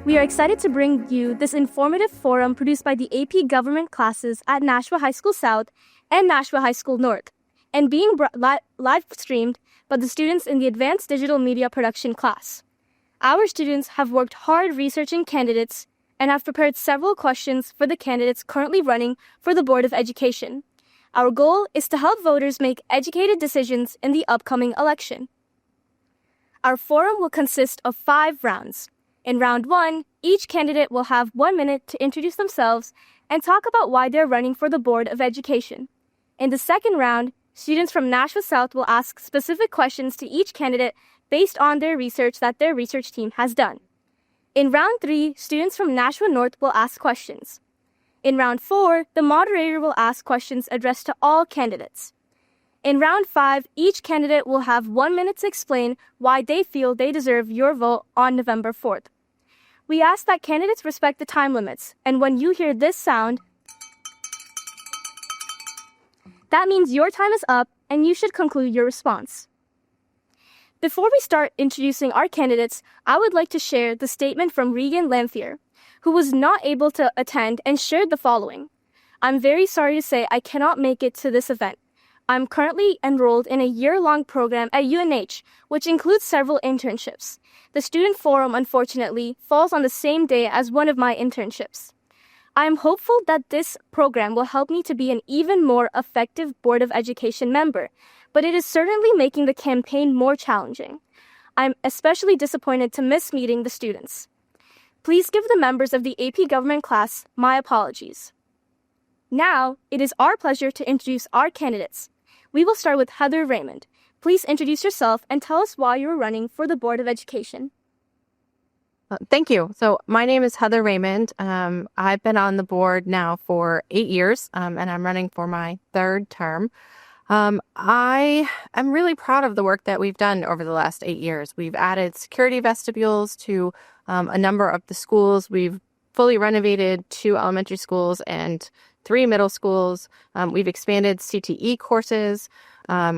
We are excited to bring you this informative forum produced by the AP Government classes at Nashua High School South and Nashua High School North, and being live streamed by the students in the Advanced Digital Media Production class. Our students have worked hard researching candidates and have prepared several questions for the candidates currently running for the Board of Education. Our goal is to help voters make educated decisions in the upcoming election. Our forum will consist of 5 rounds. In round 1, each candidate will have 1 minute to introduce themselves and talk about why they're running for the Board of Education. In the second round, students from Nashua South will ask specific questions to each candidate based on their research that their research team has done. In round 3, students from Nashua North will ask questions. In round 4, the moderator will ask questions addressed to all candidates. In round 5, each candidate will have 1 minute to explain why they feel they deserve your vote on November 4th. We ask that candidates respect the time limits, and when you hear this sound, that means your time is up and you should conclude your response. Before we start introducing our candidates, I would like to share the statement from Regan Lanthier, who was not able to attend and shared the following. I'm very sorry to say I cannot make it to this event. I'm currently enrolled in a year-long program at UNH, which includes several internships. The student forum, unfortunately, falls on the same day as one of my internships. I am hopeful that this program will help me to be an even more effective Board of Education member, but it is certainly making the campaign more challenging. I'm especially disappointed to miss meeting the students. Please give the members of the AP Government class my apologies. Now, it is our pleasure to introduce our candidates. We will start with Heather Raymond. Please introduce yourself and tell us why you are running for the Board of Education. Thank you. So my name is Heather Raymond. I've been on the board now for 8 years, and I'm running for my 3rd term. I am really proud of the work that we've done over the last 8 years. We've added security vestibules to a number of the schools. We've fully renovated 2 elementary schools and 3 middle schools. We've expanded CTE courses.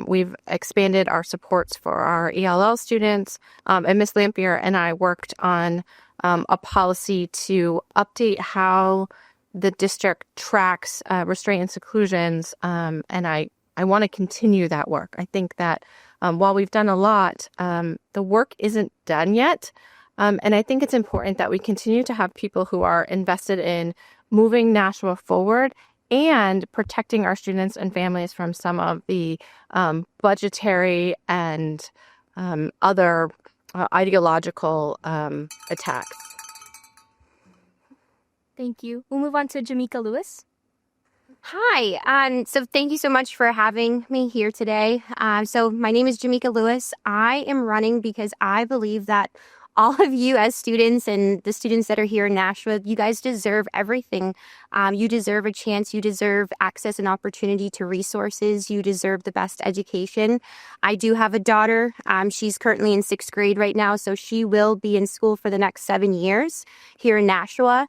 We've expanded our supports for our ELL students. And Ms. Lampier and I worked on a policy to update how the district tracks restraint and seclusions. And I want to continue that work. I think that while we've done a lot, the work isn't done yet. And I think it's important that we continue to have people who are invested in moving Nashua forward and protecting our students and families from some of the budgetary and other ideological attacks. Thank you. We'll move on to Jamaica Lewis. Hi, so thank you so much for having me here today. So my name is Jamaica Lewis. I am running because I believe that all of you as students and the students that are here in Nashua, you guys deserve everything. You deserve a chance. You deserve access and opportunity to resources. You deserve the best education. I do have a daughter. She's currently in 6th grade right now, so she will be in school for the next 7 years here in Nashua.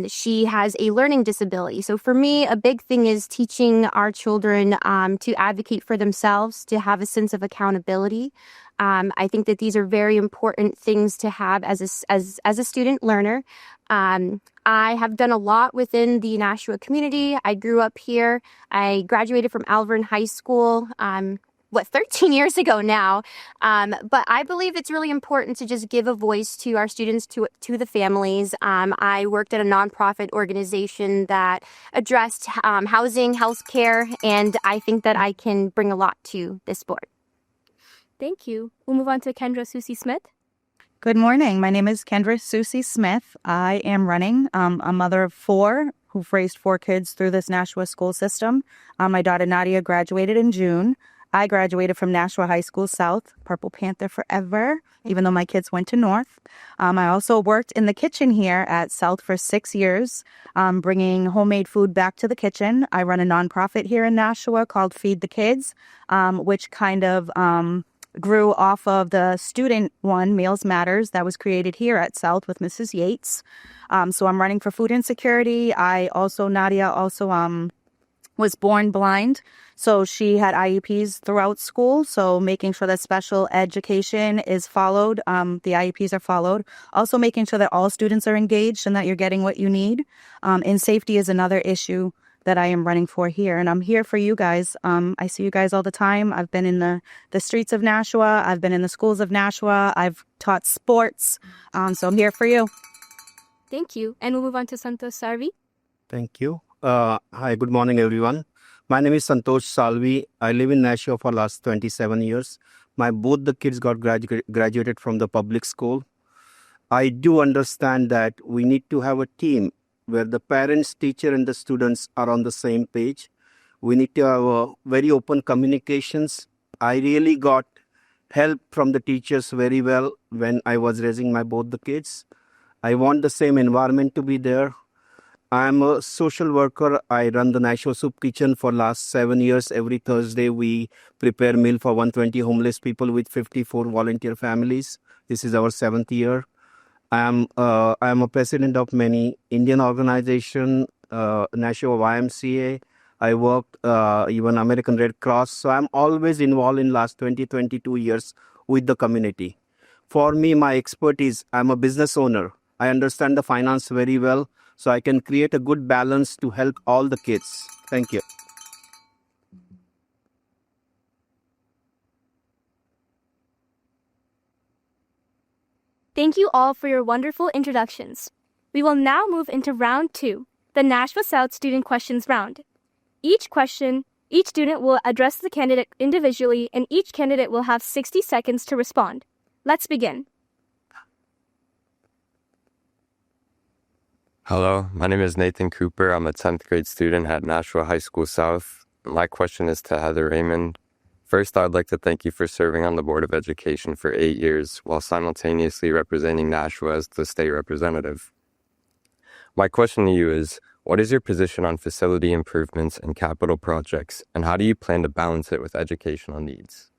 She has a learning disability. So for me, a big thing is teaching our children to advocate for themselves, to have a sense of accountability. I think that these are very important things to have as a student learner. I have done a lot within the Nashua community. I grew up here. I graduated from Alvern High School, 13 years ago now. But I believe it's really important to just give a voice to our students, to the families. I worked at a nonprofit organization that addressed housing, healthcare, and I think that I can bring a lot to this board. Thank you. We'll move on to Kendra Susie Smith. Good morning. My name is Kendra Susie Smith. I am running. A mother of 4 who've raised 4 kids through this Nashua school system. My daughter Nadia graduated in June. I graduated from Nashua High School South, Purple Panther forever, even though my kids went to North. I also worked in the kitchen here at South for 6 years, bringing homemade food back to the kitchen. I run a nonprofit here in Nashua called Feed the Kids, which kind of grew off of the student one, Meals Matters, that was created here at South with Mrs. Yates. So I'm running for food insecurity. Nadia also was born blind. So she had IEPs throughout school. So making sure that special education is followed, the IEPs are followed. Also making sure that all students are engaged and that you're getting what you need. And safety is another issue that I am running for here. And I'm here for you guys. I see you guys all the time. I've been in the streets of Nashua. I've been in the schools of Nashua. I've taught sports. So I'm here for you. Thank you. And we'll move on to Santosh Sarvi. Thank you. Hi, good morning, everyone. My name is Santosh Salvi. I live in Nashua for last 27 years. Both the kids got graduated from the public school. I do understand that we need to have a team where the parents, teacher, and the students are on the same page. We need to have very open communications. I really got help from the teachers very well when I was raising both the kids. I want the same environment to be there. I'm a social worker. I run the Nashua Soup Kitchen for last 7 years. Every Thursday, we prepare meal for 120 homeless people with 54 volunteer families. This is our 7th year. I'm a president of many Indian organization, Nashua YMCA. I worked even American Red Cross. So I'm always involved in last 22 years with the community. For me, my expertise, I'm a business owner. I understand the finance very well. So I can create a good balance to help all the kids. Thank you. Thank you all for your wonderful introductions. We will now move into round 2, the Nashua South Student Questions Round. Each student will address the candidate individually, and each candidate will have 60 seconds to respond. Let's begin. Hello, my name is Nathan Cooper. I'm a 10th grade student at Nashua High School South. My question is to Heather Raymond. First, I'd like to thank you for serving on the Board of Education for 8 years while simultaneously representing Nashua as the state representative. My question to you is, what is your position on facility improvements and capital projects, and how do you plan to balance it with educational needs?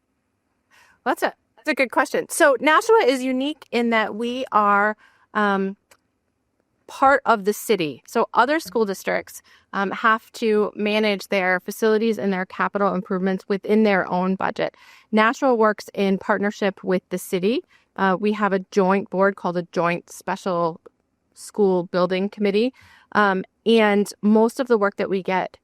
That's a good question. So Nashua is unique in that we are part of the city. So other school districts have to manage their facilities and their capital improvements within their own budget. Nashua works in partnership with the city. We have a joint board called a Joint Special School Building Committee. And most of the work that we get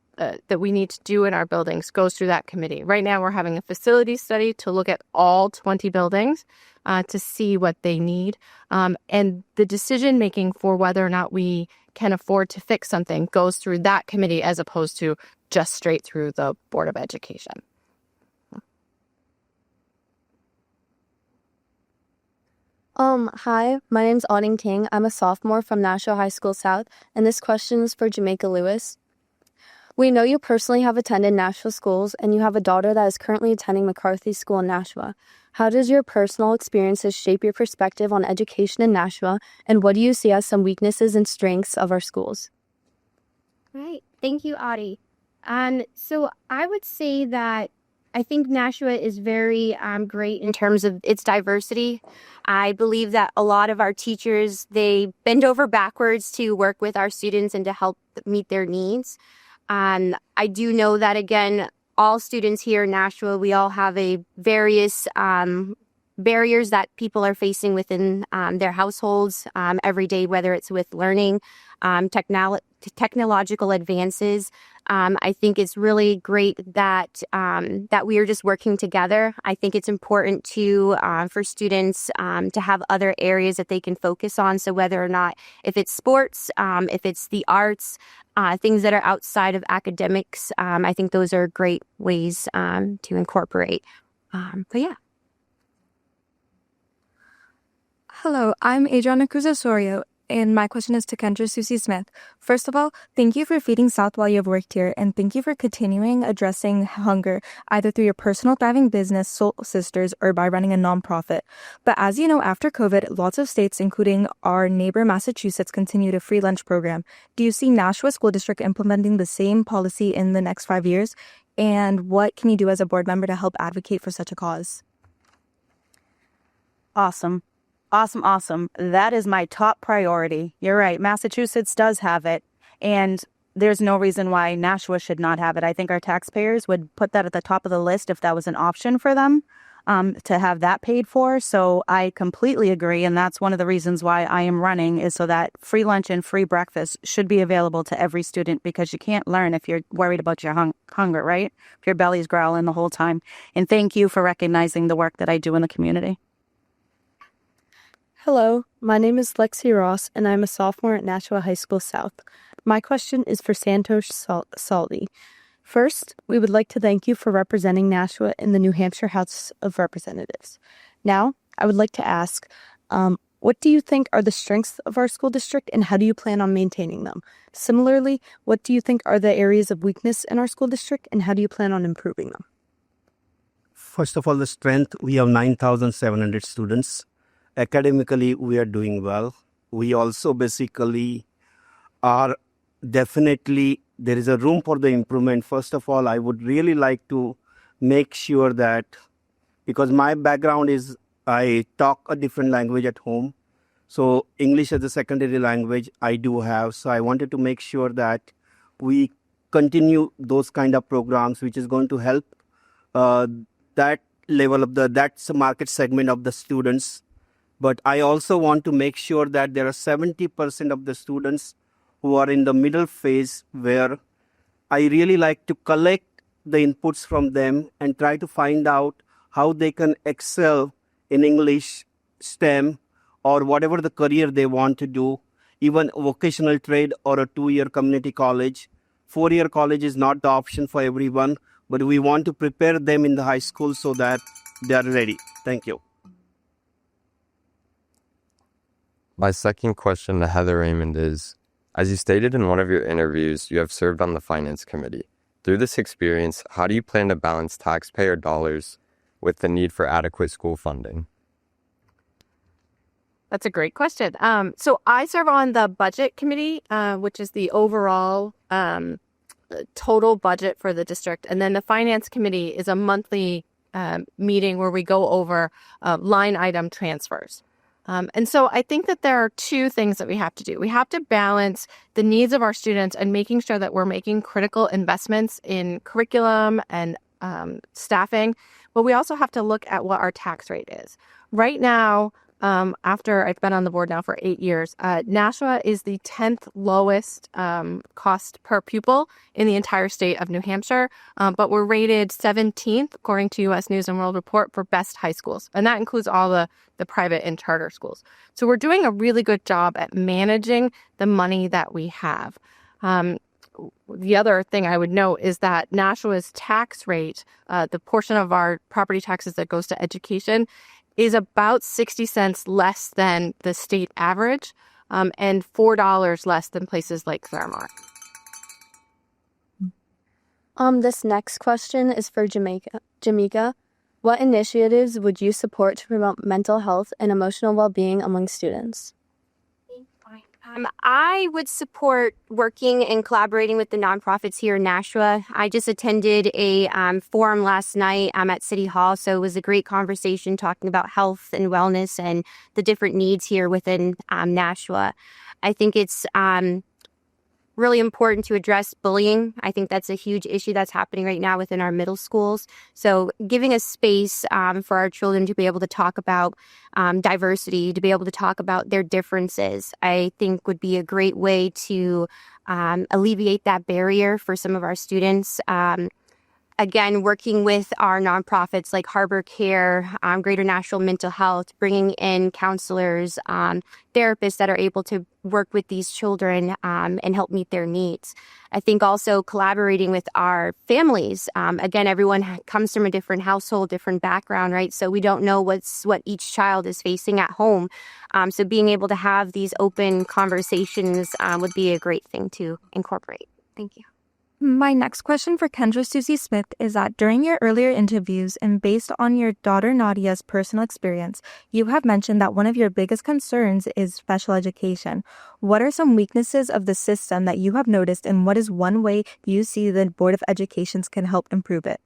that we need to do in our buildings goes through that committee. Right now, we're having a facility study to look at all 20 buildings to see what they need. And the decision-making for whether or not we can afford to fix something goes through that committee as opposed to just straight through the Board of Education. Hi, my name's Auning Ting. I'm a sophomore from Nashua High School South, and this question is for Jamaica Lewis. We know you personally have attended Nashua schools, and you have a daughter that is currently attending McCarthy School in Nashua. How does your personal experiences shape your perspective on education in Nashua, and what do you see as some weaknesses and strengths of our schools? Right. Thank you, Audie. So I would say that I think Nashua is very great in terms of its diversity. I believe that a lot of our teachers, they bend over backwards to work with our students and to help meet their needs. I do know that, again, all students here in Nashua, we all have various barriers that people are facing within their households every day, whether it's with learning, technological advances. I think it's really great that we are just working together. I think it's important for students to have other areas that they can focus on. So whether or not, if it's sports, if it's the arts, things that are outside of academics, I think those are great ways to incorporate. But yeah. Hello, I'm Adriana Cruz Osorio, and my question is to Kendra Susie Smith. First of all, thank you for feeding South while you have worked here, and thank you for continuing addressing hunger, either through your personal thriving business, Soul Sisters, or by running a nonprofit. But as you know, after COVID, lots of states, including our neighbor Massachusetts, continued a free lunch program. Do you see Nashua School District implementing the same policy in the next 5 years? And what can you do as a board member to help advocate for such a cause? Awesome. Awesome. That is my top priority. You're right. Massachusetts does have it. And there's no reason why Nashua should not have it. I think our taxpayers would put that at the top of the list if that was an option for them to have that paid for. So I completely agree. And that's one of the reasons why I am running, is so that free lunch and free breakfast should be available to every student, because you can't learn if you're worried about your hunger, right? If your belly's growling the whole time. And thank you for recognizing the work that I do in the community. Hello, my name is Lexi Ross, and I'm a sophomore at Nashua High School South. My question is for Santosh Saldi. First, we would like to thank you for representing Nashua in the New Hampshire House of Representatives. Now, I would like to ask, what do you think are the strengths of our school district, and how do you plan on maintaining them? Similarly, what do you think are the areas of weakness in our school district, and how do you plan on improving them? First of all, the strength, we have 9,700 students. Academically, we are doing well. We also basically are definitely, there is a room for the improvement. First of all, I would really like to make sure that, because my background is I talk a different language at home. So English as a secondary language I do have. So I wanted to make sure that we continue those kind of programs, which is going to help that level of that's a market segment of the students. But I also want to make sure that there are 70% of the students who are in the middle phase, where I really like to collect the inputs from them and try to find out how they can excel in English, STEM, or whatever the career they want to do, even vocational trade or a 2-year community college. 4-year college is not the option for everyone, but we want to prepare them in the high school so that they are ready. Thank you. My second question to Heather Raymond is, as you stated in one of your interviews, you have served on the Finance Committee. Through this experience, how do you plan to balance taxpayer dollars with the need for adequate school funding? That's a great question. So I serve on the Budget Committee, which is the overall total budget for the district. And then the Finance Committee is a monthly meeting where we go over line item transfers. And so I think that there are two things that we have to do. We have to balance the needs of our students and making sure that we're making critical investments in curriculum and staffing. But we also have to look at what our tax rate is. Right now, after I've been on the board now for 8 years, Nashua is the 10th lowest cost per pupil in the entire state of New Hampshire, but we're rated 17th, according to U.S. News and World Report, for best high schools. And that includes all the private and charter schools. So we're doing a really good job at managing the money that we have. The other thing I would note is that Nashua's tax rate, the portion of our property taxes that goes to education, is about 60 cents less than the state average and $4 less than places like Claremont. This next question is for Jamaica. What initiatives would you support to promote mental health and emotional well-being among students? I would support working and collaborating with the nonprofits here in Nashua. I just attended a forum last night at City Hall, so it was a great conversation talking about health and wellness and the different needs here within Nashua. I think it's really important to address bullying. I think that's a huge issue that's happening right now within our middle schools. So giving a space for our children to be able to talk about diversity, to be able to talk about their differences, I think would be a great way to alleviate that barrier for some of our students. Again, working with our nonprofits like Harbor Care, Greater Nashua Mental Health, bringing in counselors, therapists that are able to work with these children and help meet their needs. I think also collaborating with our families. Again, everyone comes from a different household, different background, right? So we don't know what each child is facing at home. So being able to have these open conversations would be a great thing to incorporate. Thank you. My next question for Kendra Susie Smith is that during your earlier interviews and based on your daughter Nadia's personal experience, you have mentioned that one of your biggest concerns is special education. What are some weaknesses of the system that you have noticed, and what is one way you see the Board of Education can help improve it?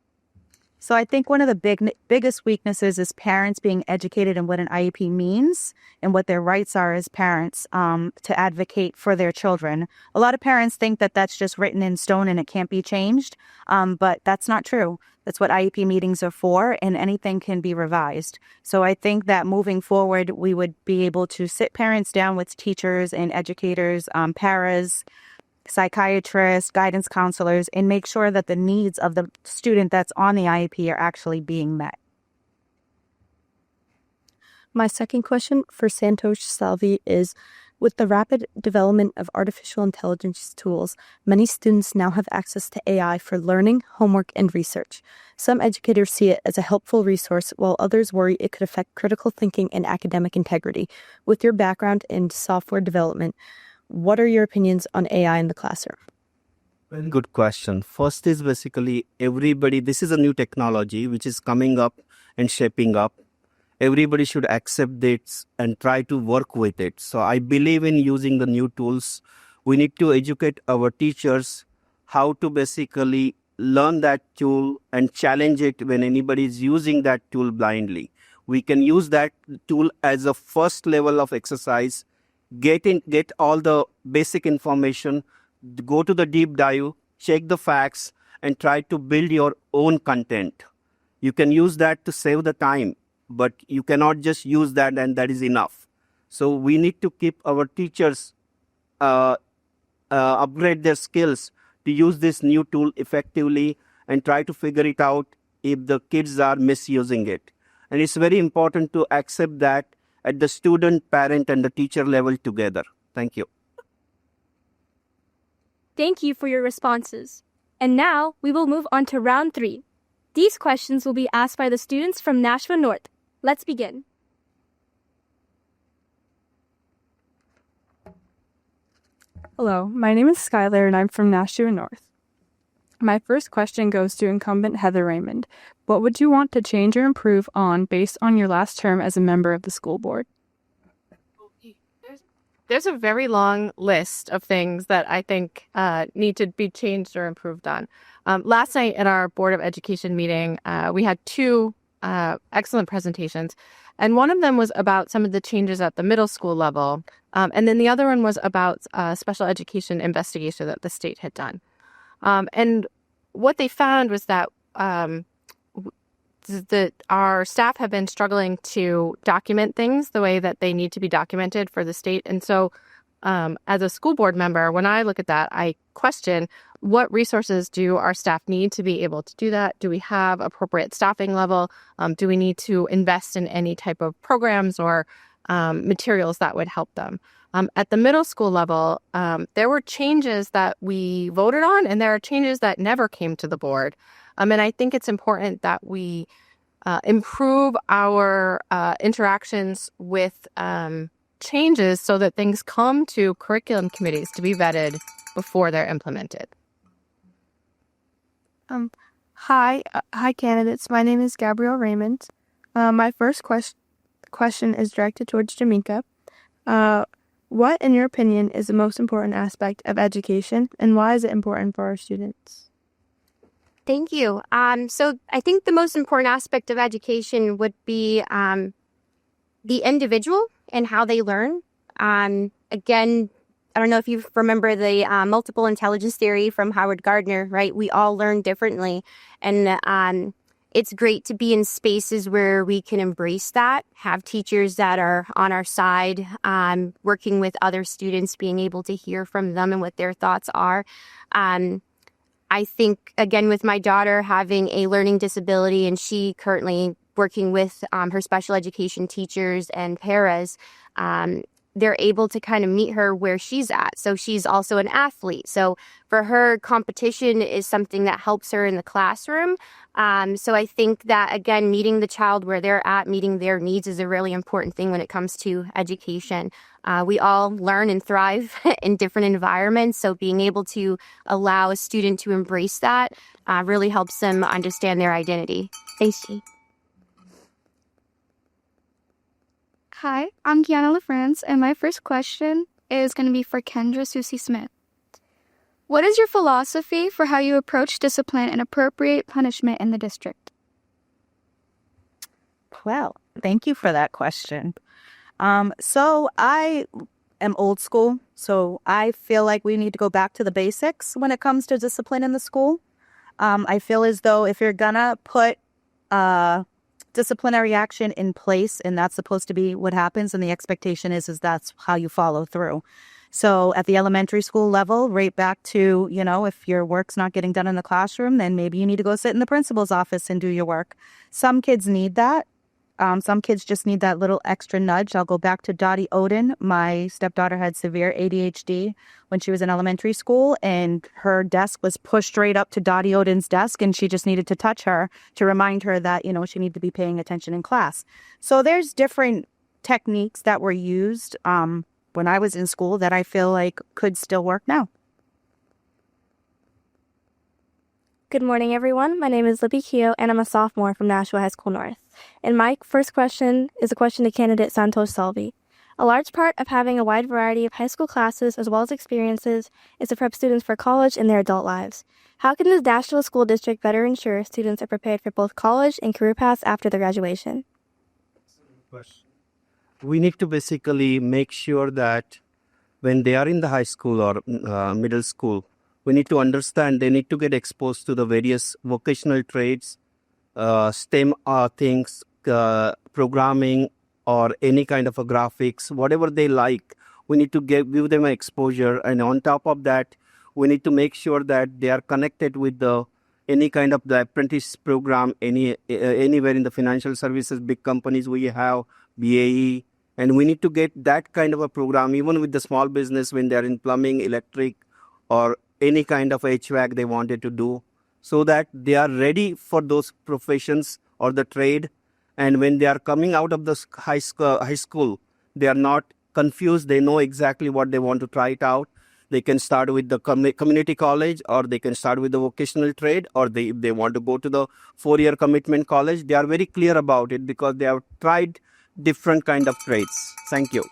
So I think one of the biggest weaknesses is parents being educated in what an IEP means and what their rights are as parents to advocate for their children. A lot of parents think that that's just written in stone and it can't be changed, but that's not true. That's what IEP meetings are for, and anything can be revised. So I think that moving forward, we would be able to sit parents down with teachers and educators, paras, psychiatrists, guidance counselors, and make sure that the needs of the student that's on the IEP are actually being met. My second question for Santosh Salvi is, with the rapid development of artificial intelligence tools, many students now have access to AI for learning, homework, and research. Some educators see it as a helpful resource, while others worry it could affect critical thinking and academic integrity. With your background in software development, what are your opinions on AI in the classroom? Very good question. First is basically this is a new technology which is coming up and shaping up. Everybody should accept it and try to work with it. So I believe in using the new tools. We need to educate our teachers how to basically learn that tool and challenge it when anybody is using that tool blindly. We can use that tool as a first level of exercise, get all the basic information, go to the deep dive, check the facts, and try to build your own content. You can use that to save the time, but you cannot just use that and that is enough. So we need to keep our teachers upgrade their skills to use this new tool effectively and try to figure it out if the kids are misusing it. And it's very important to accept that at the student, parent, and the teacher level together. Thank you. Thank you for your responses. And now we will move on to round 3. These questions will be asked by the students from Nashua North. Let's begin. Hello, my name is Skylar and I'm from Nashua North. My first question goes to incumbent Heather Raymond. What would you want to change or improve on based on your last term as a member of the school board? There's a very long list of things that I think need to be changed or improved on. Last night at our Board of Education meeting, we had 2 excellent presentations. And one of them was about some of the changes at the middle school level. And then the other one was about special education investigation that the state had done. And what they found was that our staff have been struggling to document things the way that they need to be documented for the state. And so as a school board member, when I look at that, I question what resources do our staff need to be able to do that? Do we have appropriate staffing level? Do we need to invest in any type of programs or materials that would help them? At the middle school level, there were changes that we voted on, and there are changes that never came to the board. And I think it's important that we improve our interactions with changes so that things come to curriculum committees to be vetted before they're implemented. Hi, candidates. My name is Gabrielle Raymond. My first question is directed towards Jamika. What, in your opinion, is the most important aspect of education, and why is it important for our students? Thank you. So I think the most important aspect of education would be the individual and how they learn. Again, I don't know if you remember the multiple intelligence theory from Howard Gardner, right? We all learn differently. And it's great to be in spaces where we can embrace that, have teachers that are on our side, working with other students, being able to hear from them and what their thoughts are. I think, again, with my daughter having a learning disability and she currently working with her special education teachers and paras, they're able to kind of meet her where she's at. So she's also an athlete. So for her, competition is something that helps her in the classroom. So I think that, again, meeting the child where they're at, meeting their needs is a really important thing when it comes to education. We all learn and thrive in different environments. So being able to allow a student to embrace that really helps them understand their identity. Thanks, G. Hi, I'm Kiana LaFrance, and my first question is going to be for Kendra Susie Smith. What is your philosophy for how you approach discipline and appropriate punishment in the district? Well, thank you for that question. So I am old school, so I feel like we need to go back to the basics when it comes to discipline in the school. I feel as though if you're gonna put disciplinary action in place, and that's supposed to be what happens, and the expectation is that's how you follow through. So at the elementary school level, right back to, if your work's not getting done in the classroom, then maybe you need to go sit in the principal's office and do your work. Some kids need that. Some kids just need that little extra nudge. I'll go back to Dottie Oden. My stepdaughter had severe ADHD when she was in elementary school, and her desk was pushed right up to Dottie Oden's desk, and she just needed to touch her to remind her that, she needed to be paying attention in class. So there's different techniques that were used when I was in school that I feel like could still work now. Good morning, everyone. My name is Libby Keogh, and I'm a sophomore from Nashua High School North. And my first question is a question to candidate Santosh Salvi. A large part of having a wide variety of high school classes as well as experiences is to prep students for college in their adult lives. How can the Nashua School District better ensure students are prepared for both college and career paths after their graduation? We need to basically make sure that when they are in the high school or middle school, we need to understand they need to get exposed to the various vocational trades, STEM things, programming, or any kind of a graphics, whatever they like. We need to give them an exposure. And on top of that, we need to make sure that they are connected with any kind of the apprentice program, anywhere in the financial services, big companies we have, BAE. And we need to get that kind of a program, even with the small business when they're in plumbing, electric, or any kind of HVAC they wanted to do, so that they are ready for those professions or the trade. And when they are coming out of the high school, they are not confused. They know exactly what they want to try it out. They can start with the community college, or they can start with the vocational trade, or if they want to go to the 4-year commitment college. They are very clear about it because they have tried different kind of trades. Thank you.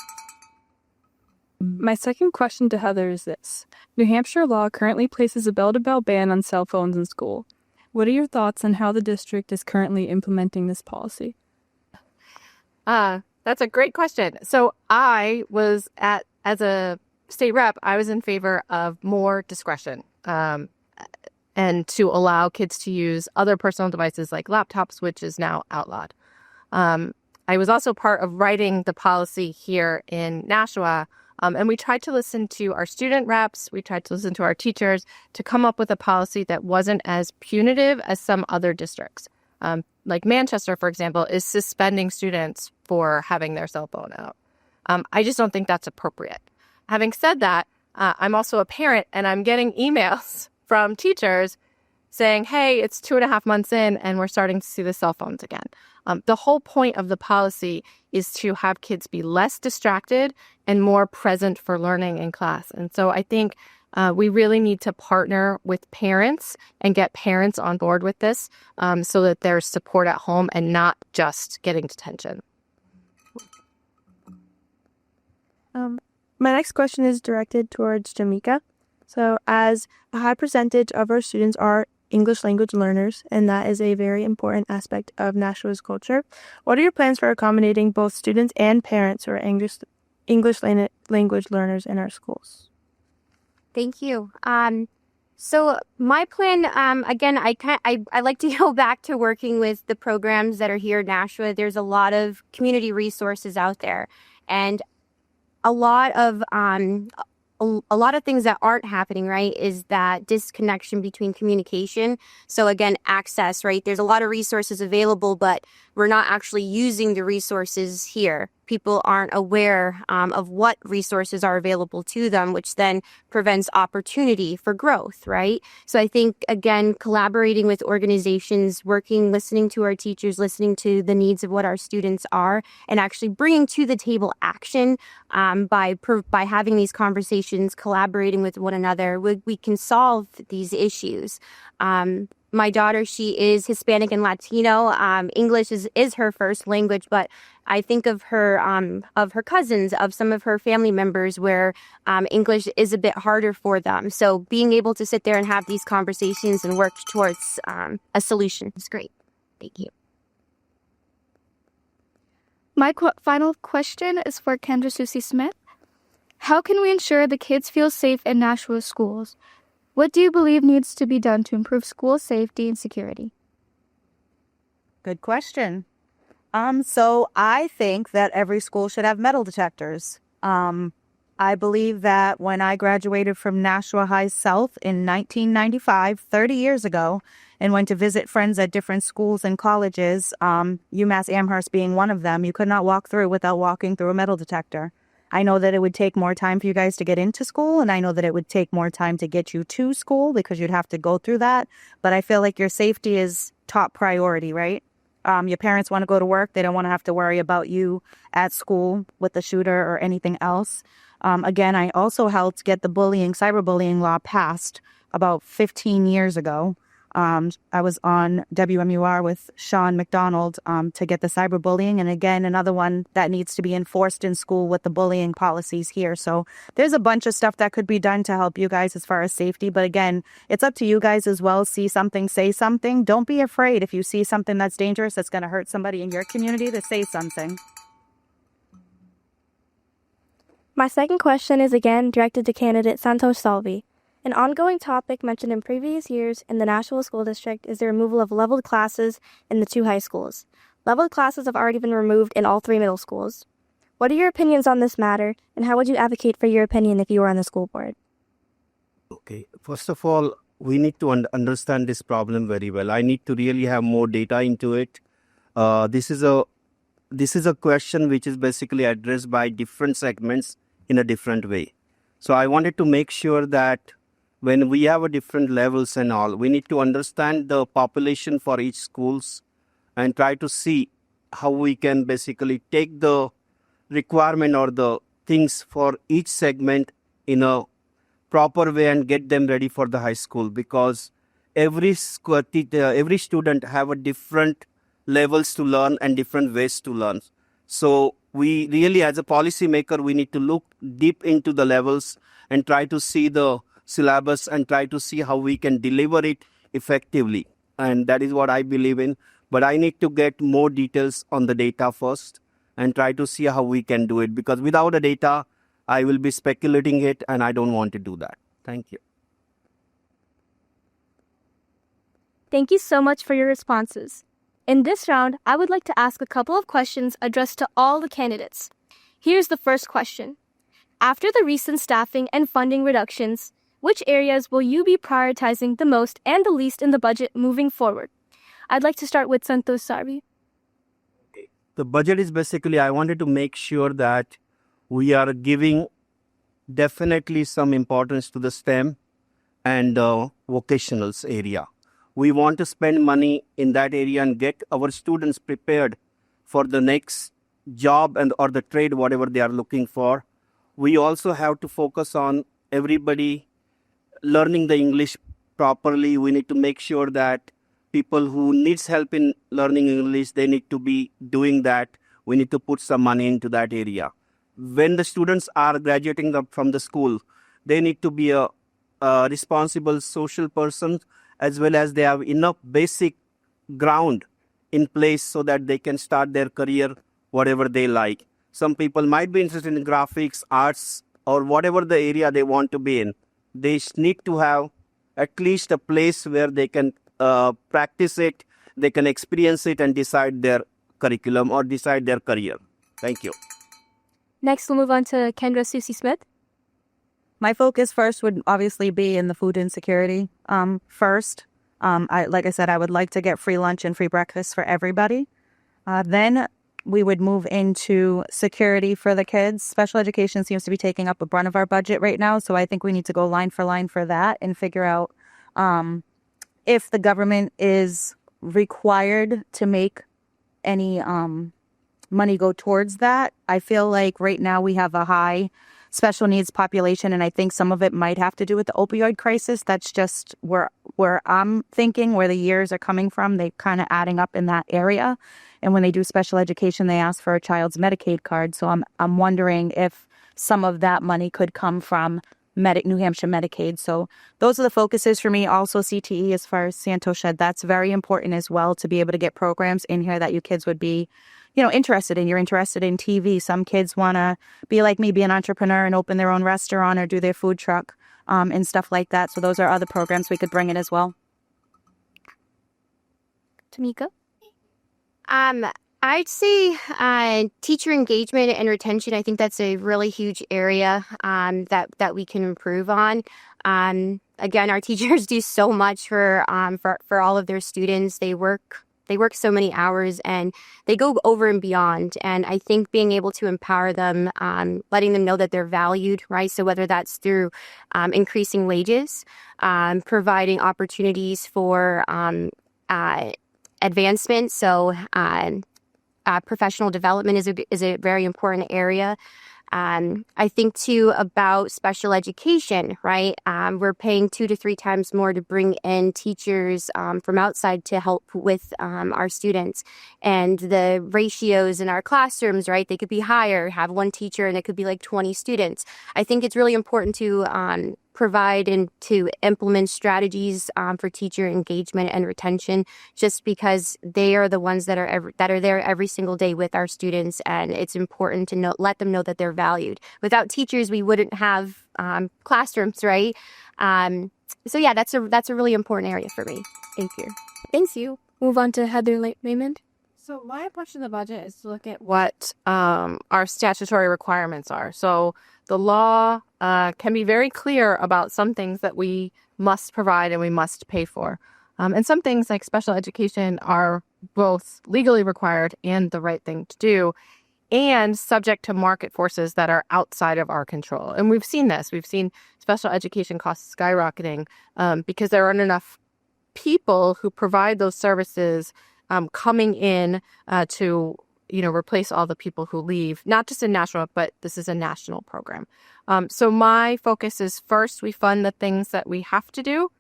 My second question to Heather is this. New Hampshire law currently places a bell-to-bell ban on cell phones in school. What are your thoughts on how the district is currently implementing this policy? That's a great question. So I was as a state rep, I was in favor of more discretion and to allow kids to use other personal devices like laptops, which is now outlawed. I was also part of writing the policy here in Nashua, and we tried to listen to our student reps, we tried to listen to our teachers to come up with a policy that wasn't as punitive as some other districts. Like Manchester, for example, is suspending students for having their cell phone out. I just don't think that's appropriate. Having said that, I'm also a parent, and I'm getting emails from teachers saying, hey, it's 2.5 months in and we're starting to see the cell phones again. The whole point of the policy is to have kids be less distracted and more present for learning in class. And so I think we really need to partner with parents and get parents on board with this so that there's support at home and not just getting detention. My next question is directed towards Jamika. So as a high percentage of our students are English language learners, and that is a very important aspect of Nashua's culture, what are your plans for accommodating both students and parents who are English language learners in our schools? Thank you. So my plan, again, I like to go back to working with the programs that are here in Nashua. There's a lot of community resources out there, and a lot of things that aren't happening, right, is that disconnection between communication. So again, access, right? There's a lot of resources available, but we're not actually using the resources here. People aren't aware of what resources are available to them, which then prevents opportunity for growth, right? So I think, again, collaborating with organizations, listening to our teachers, listening to the needs of what our students are, and actually bringing to the table action by having these conversations, collaborating with one another, we can solve these issues. My daughter, she is Hispanic and Latino. English is her first language, but I think of her cousins, of some of her family members where English is a bit harder for them. So being able to sit there and have these conversations and work towards a solution is great. Thank you. My final question is for Kendra Susie Smith. How can we ensure the kids feel safe in Nashua schools? What do you believe needs to be done to improve school safety and security? Good question. So I think that every school should have metal detectors. I believe that when I graduated from Nashua High South in 1995, 30 years ago, and went to visit friends at different schools and colleges, UMass Amherst being one of them, you could not walk through without walking through a metal detector. I know that it would take more time for you guys to get into school, and I know that it would take more time to get you to school because you'd have to go through that. But I feel like your safety is top priority, right? Your parents want to go to work. They don't want to have to worry about you at school with the shooter or anything else. Again, I also helped get the cyberbullying law passed about 15 years ago. I was on WMUR with Sean McDonald to get the cyberbullying. And again, another one that needs to be enforced in school with the bullying policies here. So there's a bunch of stuff that could be done to help you guys as far as safety. But again, it's up to you guys as well. See something, say something. Don't be afraid if you see something that's dangerous, that's going to hurt somebody in your community, to say something. My second question is again directed to candidate Santosh Salvi. An ongoing topic mentioned in previous years in the Nashua School District is the removal of leveled classes in the 2 high schools. Leveled classes have already been removed in all 3 middle schools. What are your opinions on this matter, and how would you advocate for your opinion if you were on the school board? Okay, first of all, we need to understand this problem very well. I need to really have more data into it. This is a question which is basically addressed by different segments in a different way. So I wanted to make sure that when we have a different levels and all, we need to understand the population for each schools and try to see how we can basically take the requirement or the things for each segment in a proper way and get them ready for the high school, because every student have a different levels to learn and different ways to learn. So we really, as a policymaker, we need to look deep into the levels and try to see the syllabus and try to see how we can deliver it effectively. And that is what I believe in. But I need to get more details on the data first and try to see how we can do it. Because without the data, I will be speculating it, and I don't want to do that. Thank you. Thank you so much for your responses. In this round, I would like to ask a couple of questions addressed to all the candidates. Here's the first question. After the recent staffing and funding reductions, which areas will you be prioritizing the most and the least in the budget moving forward? I'd like to start with Santosh Salvi. The budget is basically, I wanted to make sure that we are giving definitely some importance to the STEM and vocationals area. We want to spend money in that area and get our students prepared for the next job and or the trade, whatever they are looking for. We also have to focus on everybody learning the English properly. We need to make sure that people who needs help in learning English, they need to be doing that. We need to put some money into that area. When the students are graduating from the school, they need to be a responsible social person, as well as they have enough basic ground in place so that they can start their career whatever they like. Some people might be interested in graphics, arts, or whatever the area they want to be in. They need to have at least a place where they can practice it, they can experience it and decide their curriculum or decide their career. Thank you. Next, we'll move on to Kendra Susie Smith. My focus first would obviously be in the food insecurity. First, like I said, I would like to get free lunch and free breakfast for everybody. Then we would move into security for the kids. Special education seems to be taking up a brunt of our budget right now, so I think we need to go line for line for that and figure out if the government is required to make any money go towards that. I feel like right now we have a high special needs population, and I think some of it might have to do with the opioid crisis. That's just where I'm thinking, where the years are coming from. They kind of adding up in that area. And when they do special education, they ask for a child's Medicaid card. So I'm wondering if some of that money could come from New Hampshire Medicaid. So those are the focuses for me. Also CTE, as far as Santosh said, that's very important as well, to be able to get programs in here that you kids would be interested in. You're interested in TV. Some kids want to be like me, be an entrepreneur and open their own restaurant or do their food truck and stuff like that. So those are other programs we could bring in as well. Tamika? I'd say teacher engagement and retention. I think that's a really huge area that we can improve on. Again, our teachers do so much for all of their students. They work so many hours and they go over and beyond. And I think being able to empower them, letting them know that they're valued, right? So whether that's through increasing wages, providing opportunities for advancement. So professional development is a very important area. I think too about special education, right? We're paying 2 to 3 times more to bring in teachers from outside to help with our students. And the ratios in our classrooms, right? They could be higher, have one teacher and it could be like 20 students. I think it's really important to provide and to implement strategies for teacher engagement and retention, just because they are the ones that are there every single day with our students, and it's important to let them know that they're valued. Without teachers, we wouldn't have classrooms, right? So yeah, that's a really important area for me. Thank you. Thank you. Move on to Heather Raymond. So my approach to the budget is to look at what our statutory requirements are. So the law can be very clear about some things that we must provide and we must pay for. And some things like special education are both legally required and the right thing to do, and subject to market forces that are outside of our control. And we've seen this. We've seen special education costs skyrocketing because there aren't enough people who provide those services coming in to replace all the people who leave, not just in Nashua, but this is a national program. So my focus is first, we fund the things that we have to do.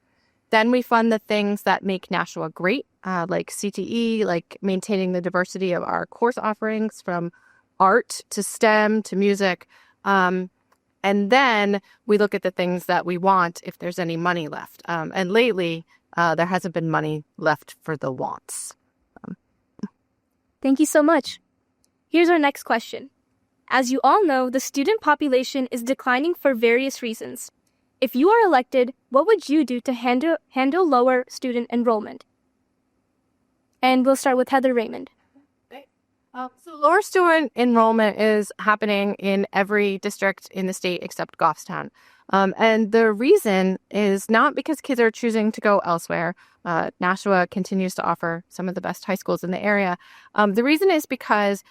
Then we fund the things that make Nashua great, like CTE, like maintaining the diversity of our course offerings from art to STEM to music. And then we look at the things that we want if there's any money left. And lately, there hasn't been money left for the wants. Thank you so much. Here's our next question. As you all know, the student population is declining for various reasons. If you are elected, what would you do to handle lower student enrollment? And we'll start with Heather Raymond. So lower student enrollment is happening in every district in the state except Goffstown. And the reason is not because kids are choosing to go elsewhere. Nashua continues to offer some of the best high schools in the area. The reason is because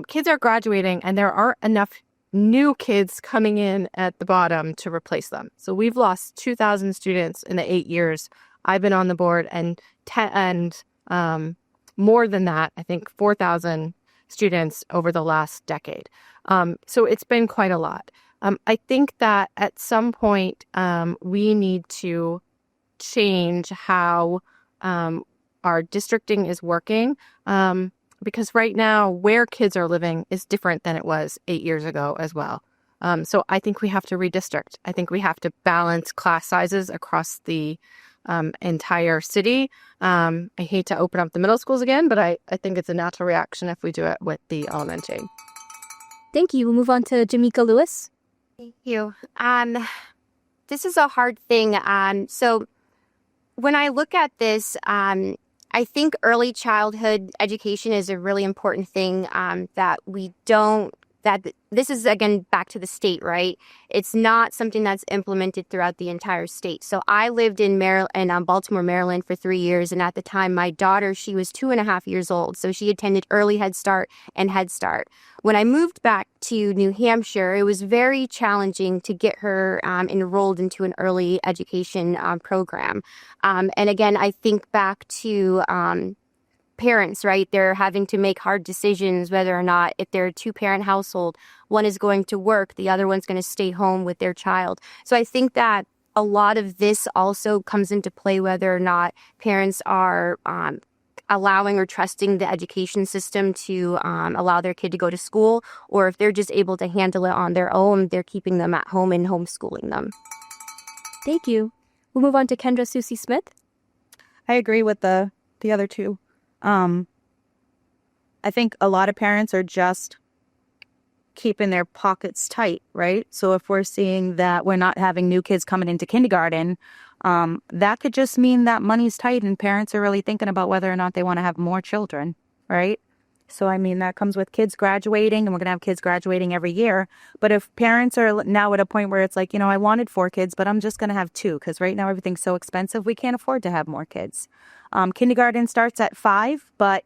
kids are graduating and there aren't enough new kids coming in at the bottom to replace them. So we've lost 2,000 students in the 8 years I've been on the board, and more than that, I think 4,000 students over the last decade. So it's been quite a lot. I think that at some point we need to change how our districting is working, because right now where kids are living is different than it was 8 years ago as well. So I think we have to redistrict. I think we have to balance class sizes across the entire city. I hate to open up the middle schools again, but I think it's a natural reaction if we do it with the elementary. Thank you. We'll move on to Jamaica Lewis. Thank you. This is a hard thing. So when I look at this, I think early childhood education is a really important thing that this is, again, back to the state, right? It's not something that's implemented throughout the entire state. So I lived in Baltimore, Maryland for 3 years. And at the time, my daughter, she was 2.5 years old. So she attended early Head Start and Head Start. When I moved back to New Hampshire, it was very challenging to get her enrolled into an early education program. And again, I think back to parents, right? They're having to make hard decisions whether or not, if they're a 2-parent household, one is going to work, the other one's going to stay home with their child. So I think that a lot of this also comes into play, whether or not parents are allowing or trusting the education system to allow their kid to go to school, or if they're just able to handle it on their own, they're keeping them at home and homeschooling them. Thank you. We'll move on to Kendra Susie Smith. I agree with the other two. I think a lot of parents are just keeping their pockets tight, right? So if we're seeing that we're not having new kids coming into kindergarten, that could just mean that money's tight and parents are really thinking about whether or not they want to have more children, right? So, I mean, that comes with kids graduating, and we're going to have kids graduating every year. But if parents are now at a point where it's like, you know, I wanted 4 kids, but I'm just going to have 2 because right now everything's so expensive, we can't afford to have more kids. Kindergarten starts at 5, but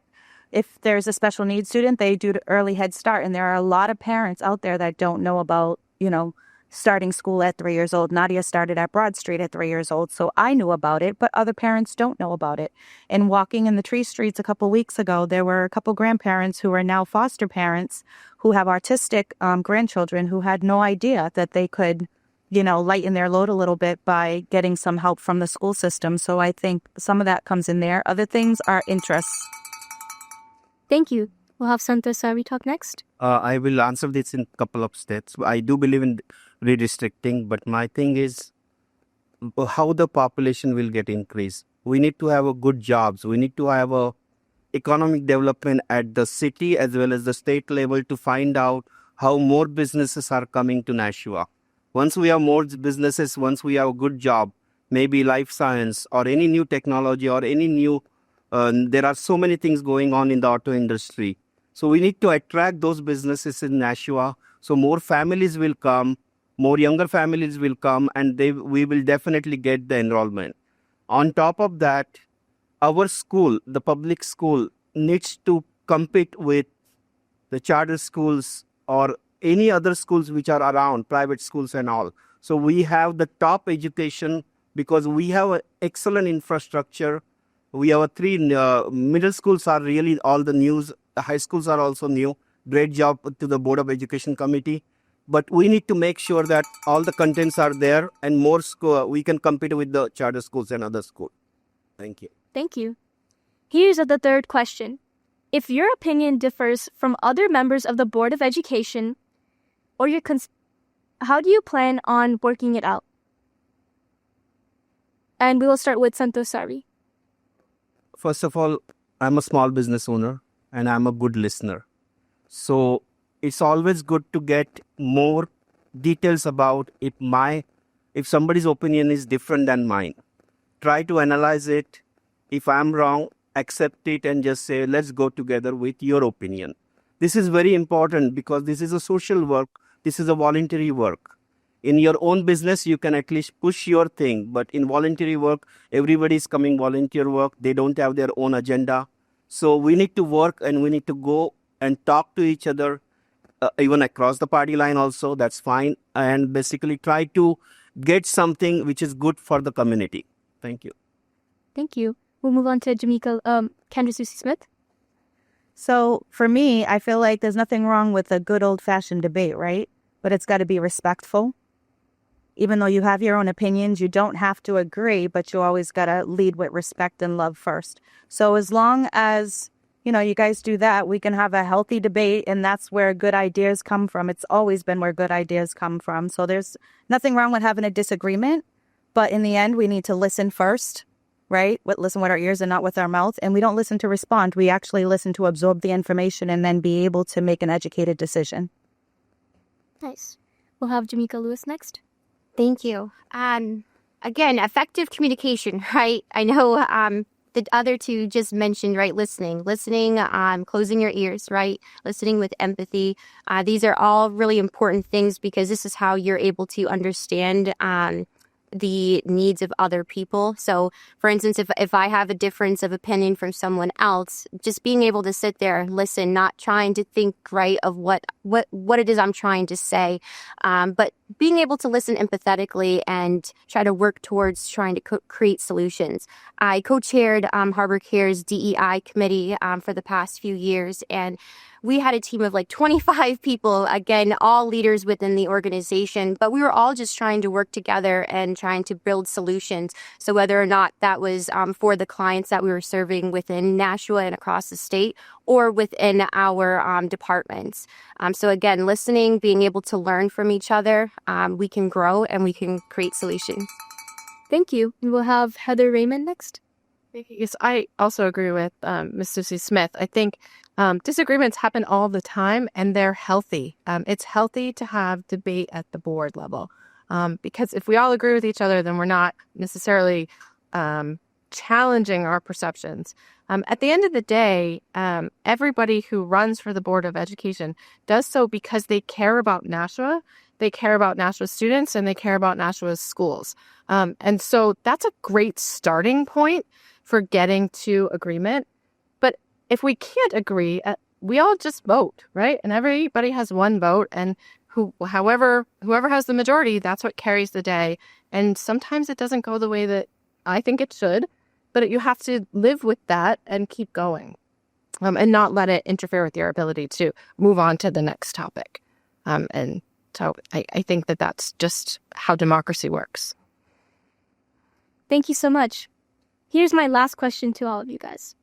if there's a special needs student, they do the early Head Start. And there are a lot of parents out there that don't know about, you know, starting school at 3 years old. Nadia started at Broad Street at 3 years old, so I knew about it, but other parents don't know about it. And walking in the Tree Streets a couple weeks ago, there were a couple grandparents who are now foster parents who have autistic grandchildren who had no idea that they could, you know, lighten their load a little bit by getting some help from the school system. So I think some of that comes in there. Other things are interests. Thank you. We'll have Santosh Sari talk next. I will answer this in a couple of steps. I do believe in redistricting, but my thing is how the population will get increased. We need to have a good jobs. We need to have a economic development at the city as well as the state level to find out how more businesses are coming to Nashua. Once we have more businesses, once we have a good job, maybe life science or any new technology or any new, there are so many things going on in the auto industry. So we need to attract those businesses in Nashua. So more families will come, more younger families will come, and we will definitely get the enrollment. On top of that, our school, the public school, needs to compete with the charter schools or any other schools which are around, private schools and all. So we have the top education because we have an excellent infrastructure. We have 3 middle schools are really all the news. The high schools are also new. Great job to the Board of Education Committee. But we need to make sure that all the contents are there and more we can compete with the charter schools and other schools. Thank you. Thank you. Here's the third question. If your opinion differs from other members of the Board of Education, or how do you plan on working it out? And we will start with Santosh Sari. First of all, I'm a small business owner and I'm a good listener. So it's always good to get more details about if somebody's opinion is different than mine. Try to analyze it. If I'm wrong, accept it and just say, let's go together with your opinion. This is very important because this is a social work. This is a voluntary work. In your own business, you can at least push your thing. But in voluntary work, everybody is coming volunteer work. They don't have their own agenda. So we need to work and we need to go and talk to each other, even across the party line also. That's fine. And basically try to get something which is good for the community. Thank you. Thank you. We'll move on to Kendra Susie Smith. So for me, I feel like there's nothing wrong with a good old-fashioned debate, right? But it's got to be respectful. Even though you have your own opinions, you don't have to agree, but you always got to lead with respect and love first. So as long as, you know, you guys do that, we can have a healthy debate, and that's where good ideas come from. It's always been where good ideas come from. So there's nothing wrong with having a disagreement, but in the end, we need to listen first, right? Listen with our ears and not with our mouth. And we don't listen to respond. We actually listen to absorb the information and then be able to make an educated decision. Nice. We'll have Jamaica Lewis next. Thank you. Again, effective communication, right? I know the other two just mentioned, right? Listening, closing your ears, right? Listening with empathy. These are all really important things because this is how you're able to understand the needs of other people. So for instance, if I have a difference of opinion from someone else, just being able to sit there, listen, not trying to think right of what it is I'm trying to say, but being able to listen empathetically and try to work towards trying to create solutions. I co-chaired Harbor Care's DEI committee for the past few years, and we had a team of like 25 people, again, all leaders within the organization, but we were all just trying to work together and trying to build solutions. So whether or not that was for the clients that we were serving within Nashua and across the state or within our departments. So again, listening, being able to learn from each other, we can grow and we can create solutions. Thank you. We will have Heather Raymond next. Yes, I also agree with Ms. Susie Smith. I think disagreements happen all the time and they're healthy. It's healthy to have debate at the board level because if we all agree with each other, then we're not necessarily challenging our perceptions. At the end of the day, everybody who runs for the Board of Education does so because they care about Nashua, they care about Nashua students, and they care about Nashua's schools. And so that's a great starting point for getting to agreement. But if we can't agree, we all just vote, right? And everybody has one vote, and whoever has the majority, that's what carries the day. And sometimes it doesn't go the way that I think it should, but you have to live with that and keep going, and not let it interfere with your ability to move on to the next topic. And so I think that that's just how democracy works. Thank you so much. Here's my last question to all of you guys.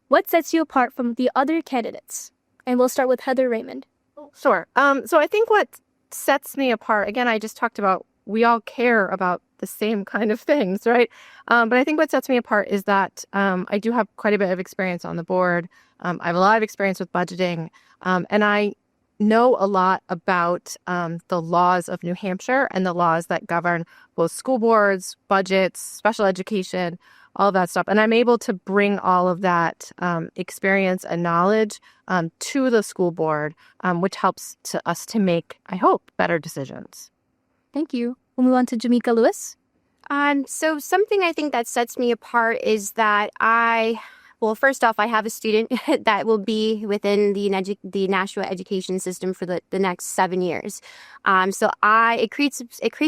What sets you apart from the other candidates? And we'll start with Heather Raymond. Sure. So I think what sets me apart, again, I just talked about we all care about the same kind of things, right? But I think what sets me apart is that I do have quite a bit of experience on the board. I have a lot of experience with budgeting, and I know a lot about the laws of New Hampshire and the laws that govern both school boards, budgets, special education, all of that stuff. And I'm able to bring all of that experience and knowledge to the school board, which helps us to make, I hope, better decisions. Thank you. We'll move on to Jamaica Lewis. So something I think that sets me apart is that first off, I have a student that will be within the Nashua education system for the next 7 years. So it creates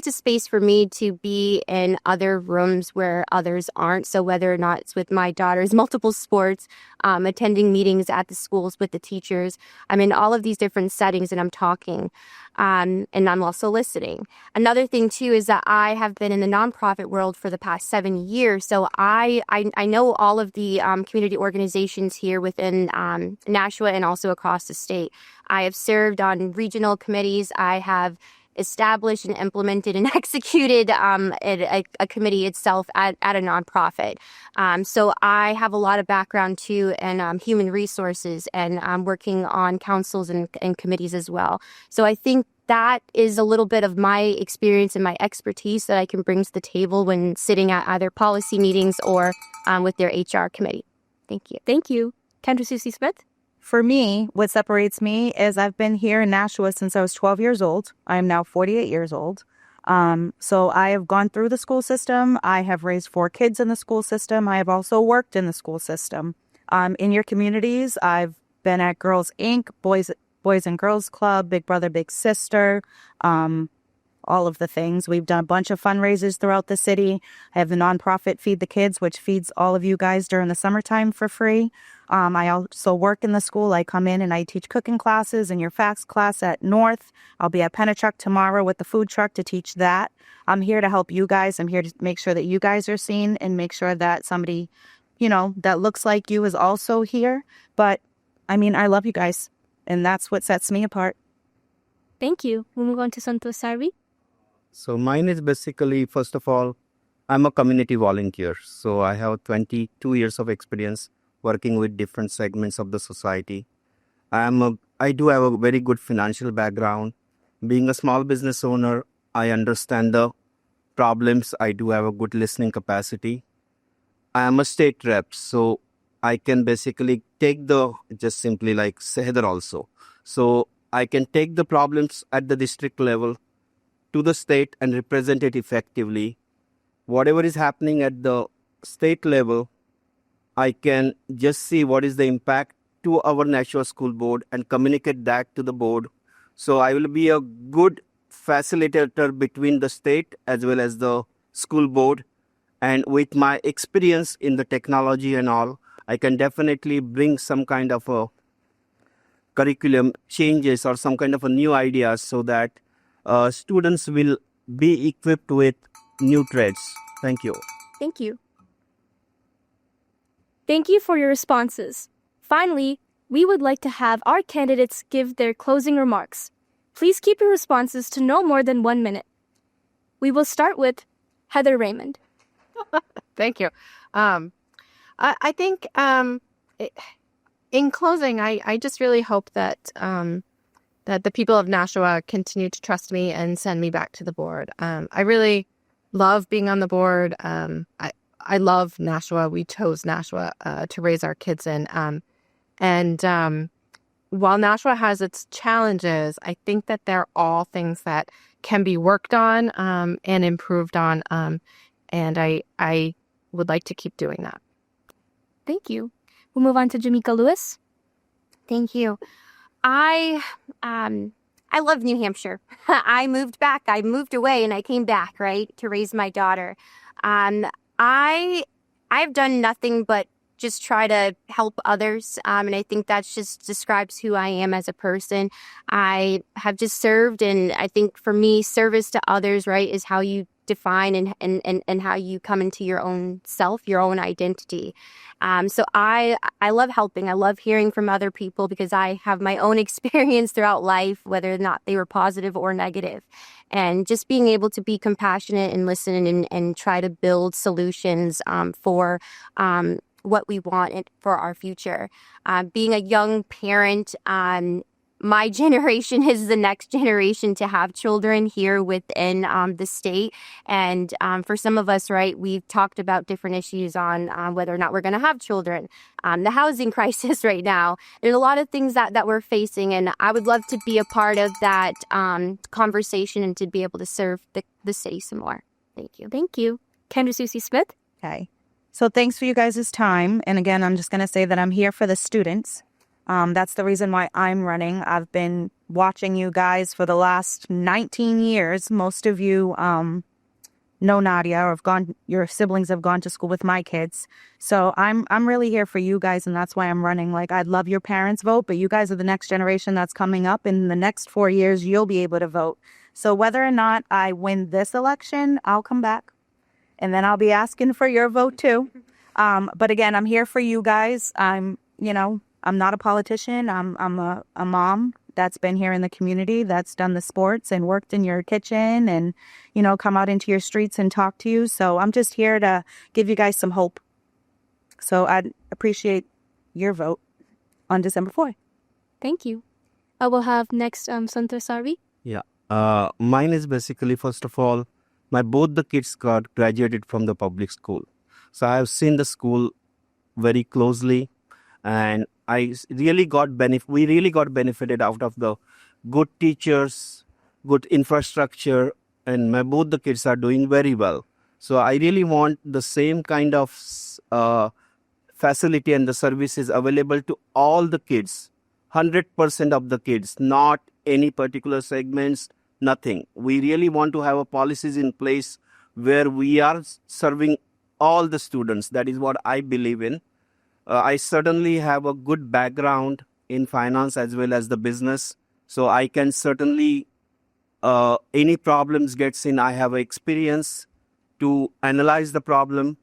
a space for me to be in other rooms where others aren't. So whether or not it's with my daughter's multiple sports, attending meetings at the schools with the teachers, I'm in all of these different settings and I'm talking. And I'm also listening. Another thing, too, is that I have been in the nonprofit world for the past 7 years. So I know all of the community organizations here within Nashua and also across the state. I have served on regional committees. I have established and implemented and executed a committee itself at a nonprofit. So I have a lot of background, too, in human resources and working on councils and committees as well. So I think that is a little bit of my experience and my expertise that I can bring to the table when sitting at either policy meetings or with their HR committee. Thank you. Thank you. Kendra Susie Smith? For me, what separates me is I've been here in Nashua since I was 12 years old. I am now 48 years old. So I have gone through the school system. I have raised 4 kids in the school system. I have also worked in the school system. In your communities, I've been at Girls Inc., Boys and Girls Club, Big Brother, Big Sister, all of the things. We've done a bunch of fundraisers throughout the city. I have the nonprofit Feed the Kids, which feeds all of you guys during the summertime for free. I also work in the school. I come in and I teach cooking classes in your FACS class at North. I'll be at Pennachuck tomorrow with the food truck to teach that. I'm here to help you guys. I'm here to make sure that you guys are seen and make sure that somebody, that looks like you is also here. But, I love you guys, and that's what sets me apart. Thank you. We'll move on to Santosh Sarvi. So mine is basically, first of all, I'm a community volunteer. So I have 22 years of experience working with different segments of the society. I do have a very good financial background. Being a small business owner, I understand the problems. I do have a good listening capacity. I am a state rep, so I can basically take just simply like Heather also. So I can take the problems at the district level to the state and represent it effectively. Whatever is happening at the state level, I can just see what is the impact to our Nashua School Board and communicate that to the board. So I will be a good facilitator between the state as well as the school board. And with my experience in the technology and all, I can definitely bring some kind of a curriculum changes or some kind of a new ideas so that students will be equipped with new traits. Thank you. Thank you. Thank you for your responses. Finally, we would like to have our candidates give their closing remarks. Please keep your responses to no more than 1 minute. We will start with Heather Raymond. Thank you. I think in closing, I just really hope that that the people of Nashua continue to trust me and send me back to the board. I really love being on the board. I love Nashua. We chose Nashua to raise our kids in. And while Nashua has its challenges, I think that they're all things that can be worked on and improved on. And I would like to keep doing that. Thank you. We'll move on to Jamaica Lewis. Thank you. I love New Hampshire. I moved back. I moved away and I came back, right, to raise my daughter. I've done nothing but just try to help others. And I think that just describes who I am as a person. I have just served. And I think for me, service to others, right, is how you define and how you come into your own self, your own identity. So I love helping. I love hearing from other people because I have my own experience throughout life, whether or not they were positive or negative. And just being able to be compassionate and listen and try to build solutions for what we want for our future. Being a young parent, my generation is the next generation to have children here within the state. And for some of us, right, we've talked about different issues on whether or not we're going to have children. The housing crisis right now, there's a lot of things that we're facing. And I would love to be a part of that conversation and to be able to serve the city some more. Thank you. Thank you. Kendra Susie Smith. Okay. So thanks for you guys' time. And again, I'm just going to say that I'm here for the students. That's the reason why I'm running. I've been watching you guys for the last 19 years. Most of you know Nadia or your siblings have gone to school with my kids. So I'm really here for you guys, and that's why I'm running. Like, I'd love your parents' vote, but you guys are the next generation that's coming up. In the next 4 years, you'll be able to vote. So whether or not I win this election, I'll come back. And then I'll be asking for your vote too. But again, I'm here for you guys. I'm not a politician. I'm a mom that's been here in the community, that's done the sports and worked in your kitchen and, come out into your streets and talk to you. So I'm just here to give you guys some hope. So I'd appreciate your vote on December 4th. Thank you. I will have next Santosh Sarvi. Yeah. Mine is basically, first of all, both the kids got graduated from the public school. So I have seen the school very closely, and we really got benefited out of the good teachers, good infrastructure, and both the kids are doing very well. So I really want the same kind of facility and the services available to all the kids, 100% of the kids, not any particular segments, nothing. We really want to have a policies in place where we are serving all the students. That is what I believe in. I certainly have a good background in finance as well as the business. So I can certainly, any problems gets in, I have experience to analyze the problem.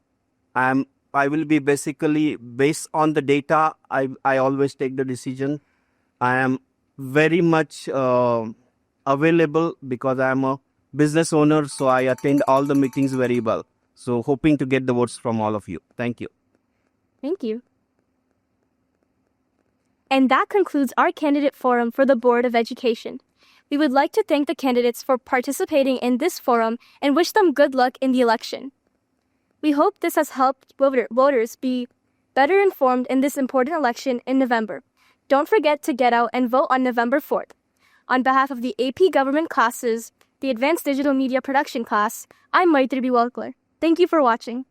I will be basically, based on the data, I always take the decision. I am very much available because I am a business owner, so I attend all the meetings very well. So hoping to get the votes from all of you. Thank you. Thank you. And that concludes our candidate forum for the Board of Education. We would like to thank the candidates for participating in this forum and wish them good luck in the election. We hope this has helped voters be better informed in this important election in November. Don't forget to get out and vote on November 4th. On behalf of the AP Government classes, the Advanced Digital Media Production class, I'm Maitri B. Welkler. Thank you for watching.